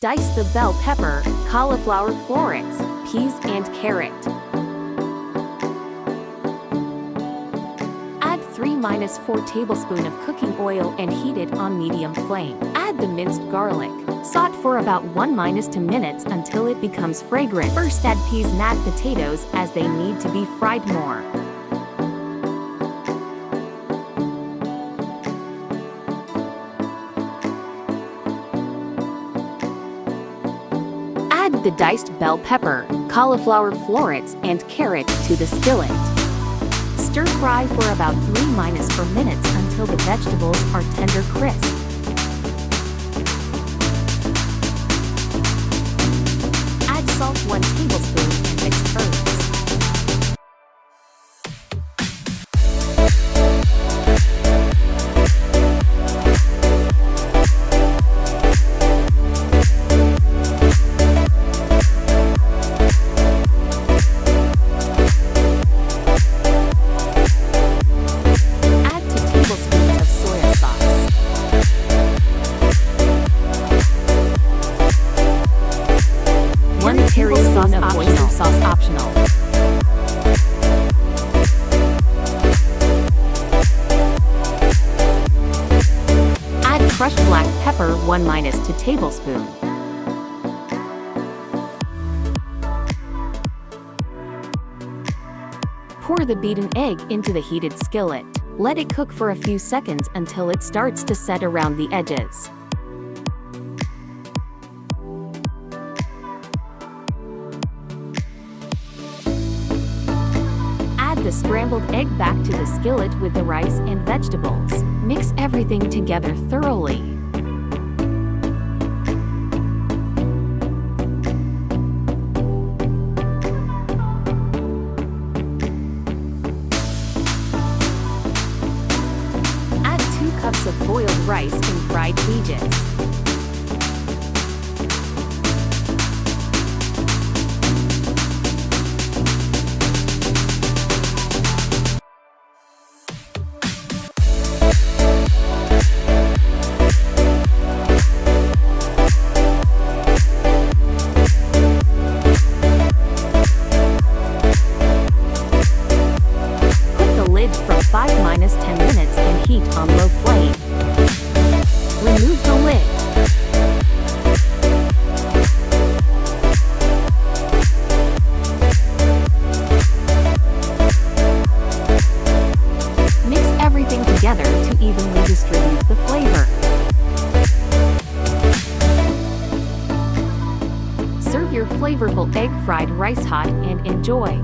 Dice the bell pepper, cauliflower florets, peas and carrot. Add 3-4 tablespoons of cooking oil and heat it on medium flame. Add the minced garlic. Saute for about 1-2 minutes until it becomes fragrant. First add peas and potatoes as they need to be fried more. Add the diced bell pepper, cauliflower florets, and carrot to the skillet. Stir fry for about 3-4 minutes until the vegetables are tender crisp. Add salt 1 tablespoon and mix herbs. Terry sauce of oyster sauce optional. Add crushed black pepper 1-2 tablespoon. Pour the beaten egg into the heated skillet. Let it cook for a few seconds until it starts to set around the edges. The scrambled egg back to the skillet with the rice and vegetables. Mix everything together thoroughly. Add 2 cups of boiled rice and fried veggies. For 5-10 minutes and heat on low flame. Remove the lid. Mix everything together to evenly distribute the flavor. Serve your flavorful egg fried rice hot and enjoy.